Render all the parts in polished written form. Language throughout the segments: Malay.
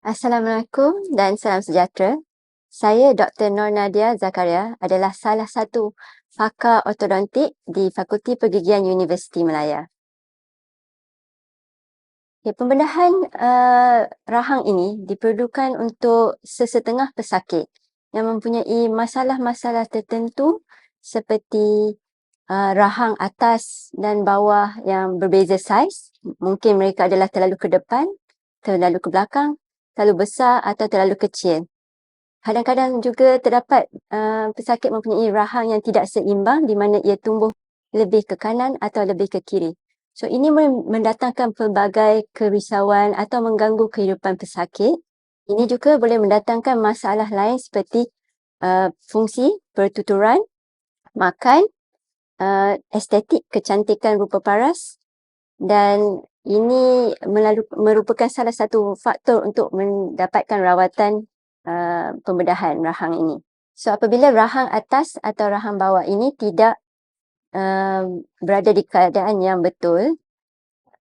Assalamualaikum dan salam sejahtera. Saya Dr. Nur Nadia Zakaria adalah salah satu pakar ortodontik di Fakulti Pergigian Universiti Malaya. Pembedahan rahang ini diperlukan untuk sesetengah pesakit yang mempunyai masalah-masalah tertentu seperti rahang atas dan bawah yang berbeza saiz. Mungkin mereka adalah terlalu ke depan, terlalu ke belakang, terlalu besar atau terlalu kecil. Kadang-kadang juga terdapat pesakit mempunyai rahang yang tidak seimbang di mana ia tumbuh lebih ke kanan atau lebih ke kiri. So, ini mendatangkan pelbagai kerisauan atau mengganggu kehidupan pesakit. Ini juga boleh mendatangkan masalah lain seperti fungsi pertuturan, makan, estetik kecantikan rupa paras, dan ini merupakan salah satu faktor untuk mendapatkan rawatan pembedahan rahang ini. So, apabila rahang atas atau rahang bawah ini tidak berada di keadaan yang betul,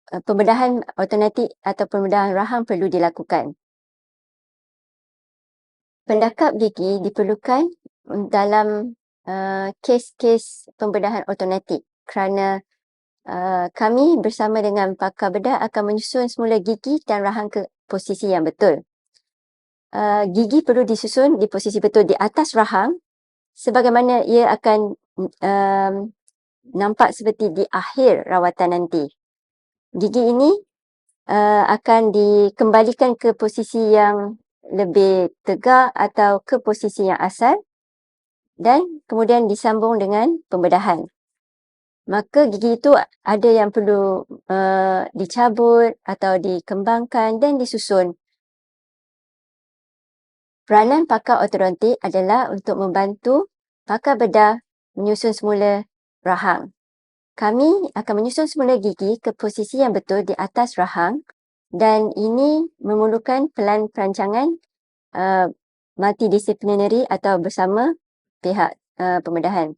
pembedahan ortodontik atau pembedahan rahang perlu dilakukan. Pendakap gigi diperlukan dalam kes-kes pembedahan ortodontik kerana kami bersama dengan pakar bedah akan menyusun semula gigi dan rahang ke posisi yang betul. Gigi perlu disusun di posisi betul di atas rahang sebagaimana ia akan nampak seperti di akhir rawatan nanti. Gigi ini akan dikembalikan ke posisi yang lebih tegak atau ke posisi yang asal dan kemudian disambung dengan pembedahan. Maka gigi itu ada yang perlu dicabut atau dikembangkan dan disusun. Peranan pakar ortodontik adalah untuk membantu pakar bedah menyusun semula rahang. Kami akan menyusun semula gigi ke posisi yang betul di atas rahang dan ini memerlukan pelan perancangan multidisciplinary atau bersama pihak pembedahan.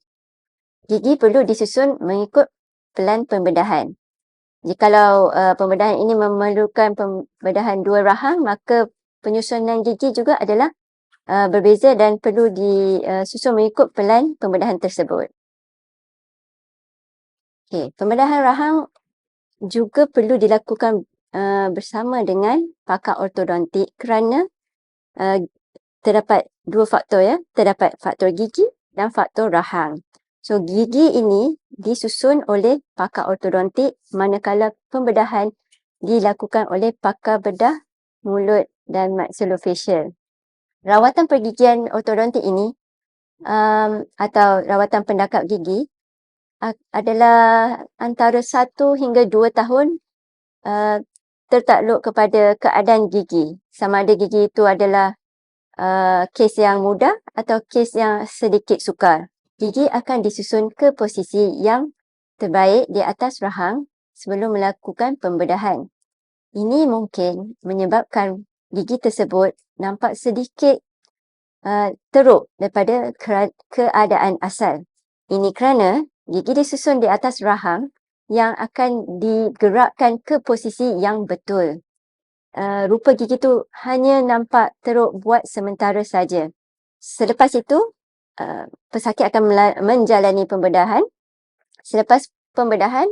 Gigi perlu disusun mengikut pelan pembedahan. Jikalau pembedahan ini memerlukan pembedahan dua rahang, maka penyusunan gigi juga adalah berbeza dan perlu disusun mengikut pelan pembedahan tersebut. Pembedahan rahang juga perlu dilakukan bersama dengan pakar ortodontik kerana terdapat dua faktor ya, terdapat faktor gigi dan faktor rahang. So, gigi ini disusun oleh pakar ortodontik manakala pembedahan dilakukan oleh pakar bedah mulut dan maxillofacial. Rawatan pergigian ortodontik ini atau rawatan pendakap gigi adalah antara 1 hingga 2 tahun tertakluk kepada keadaan gigi. Sama ada gigi itu adalah kes yang mudah atau kes yang sedikit sukar. Gigi akan disusun ke posisi yang terbaik di atas rahang sebelum melakukan pembedahan. Ini mungkin menyebabkan gigi tersebut nampak sedikit teruk daripada keadaan asal. Ini kerana gigi disusun di atas rahang yang akan digerakkan ke posisi yang betul. Rupa gigi tu hanya nampak teruk buat sementara saja. Selepas itu, pesakit akan menjalani pembedahan. Selepas pembedahan,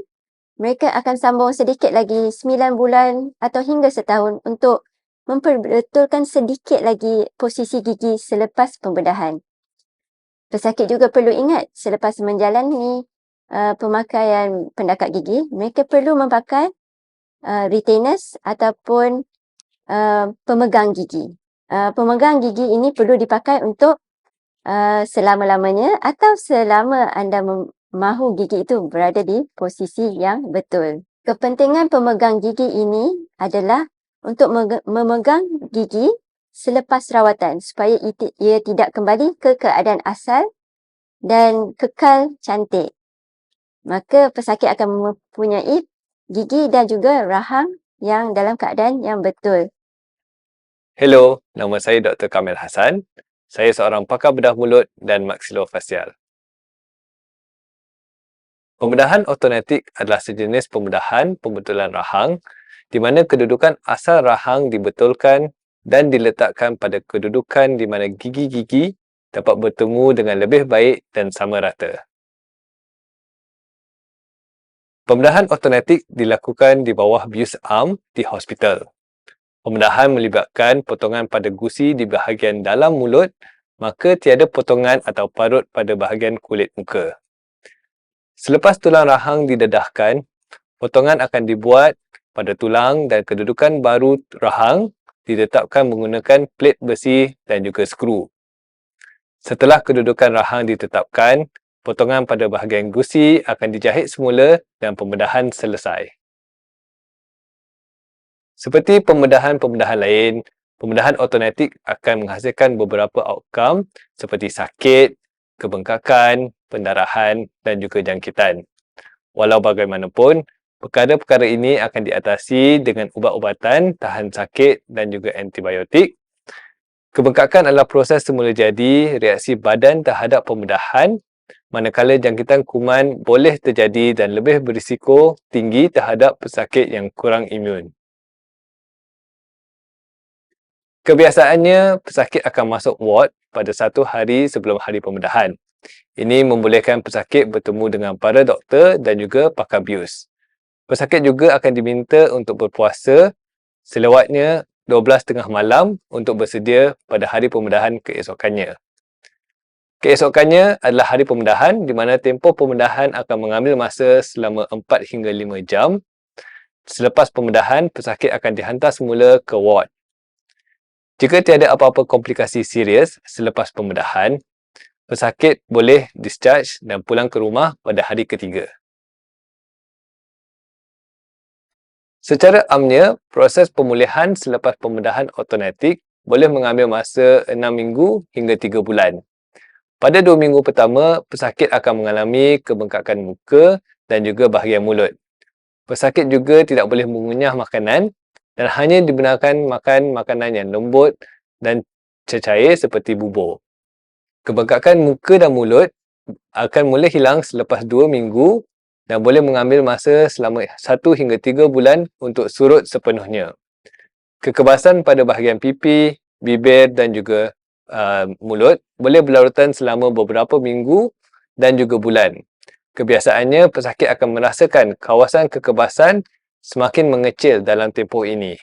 mereka akan sambung sedikit lagi 9 bulan atau hingga setahun untuk memperbetulkan sedikit lagi posisi gigi selepas pembedahan. Pesakit juga perlu ingat selepas menjalani pemakaian pendakap gigi, mereka perlu memakai retainers ataupun pemegang gigi. Pemegang gigi ini perlu dipakai untuk selama-lamanya atau selama anda mahu gigi itu berada di posisi yang betul. Kepentingan pemegang gigi ini adalah untuk memegang gigi selepas rawatan supaya ia tidak kembali ke keadaan asal dan kekal cantik. Maka pesakit akan mempunyai gigi dan juga rahang yang dalam keadaan yang betul. Hello, nama saya Dr. Kamil Hassan. Saya seorang pakar bedah mulut dan maxillofacial. Pembedahan ortodontik adalah sejenis pembedahan pembetulan rahang di mana kedudukan asal rahang dibetulkan dan diletakkan pada kedudukan di mana gigi-gigi dapat bertemu dengan lebih baik dan sama rata. Pembedahan automatik dilakukan di bawah bius arm di hospital. Pembedahan melibatkan potongan pada gusi di bahagian dalam mulut, maka tiada potongan atau parut pada bahagian kulit muka. Selepas tulang rahang didedahkan, potongan akan dibuat pada tulang dan kedudukan baru rahang ditetapkan menggunakan plet besi dan juga skru. Setelah kedudukan rahang ditetapkan, potongan pada bahagian gusi akan dijahit semula dan pembedahan selesai. Seperti pembedahan-pembedahan lain, pembedahan automatik akan menghasilkan beberapa outcome seperti sakit, kebengkakan, pendarahan dan juga jangkitan. Walau bagaimanapun, perkara-perkara ini akan diatasi dengan ubat-ubatan tahan sakit dan juga antibiotik. Kebengkakan adalah proses semula jadi reaksi badan terhadap pembedahan, manakala jangkitan kuman boleh terjadi dan lebih berisiko tinggi terhadap pesakit yang kurang imun. Kebiasaannya, pesakit akan masuk ward pada 1 hari sebelum hari pembedahan. Ini membolehkan pesakit bertemu dengan para doktor dan juga pakar bius. Pesakit juga akan diminta untuk berpuasa selewatnya 12:30 malam untuk bersedia pada hari pembedahan keesokannya. Keesokannya adalah hari pembedahan di mana tempoh pembedahan akan mengambil masa selama 4 hingga 5 jam. Selepas pembedahan, pesakit akan dihantar semula ke ward. Jika tiada apa-apa komplikasi serius selepas pembedahan, pesakit boleh discharge dan pulang ke rumah pada hari ketiga. Secara amnya, proses pemulihan selepas pembedahan automatik boleh mengambil masa 6 minggu hingga 3 bulan. Pada 2 minggu pertama, pesakit akan mengalami kebengkakan muka dan juga bahagian mulut. Pesakit juga tidak boleh mengunyah makanan dan hanya dibenarkan makan makanan yang lembut dan cecair seperti bubur. Kebengkakan muka dan mulut akan mula hilang selepas 2 minggu dan boleh mengambil masa selama 1 hingga 3 bulan untuk surut sepenuhnya. Kekebasan pada bahagian pipi, bibir dan juga mulut boleh berlarutan selama beberapa minggu dan juga bulan. Kebiasaannya, pesakit akan merasakan kawasan kekebasan semakin mengecil dalam tempoh ini.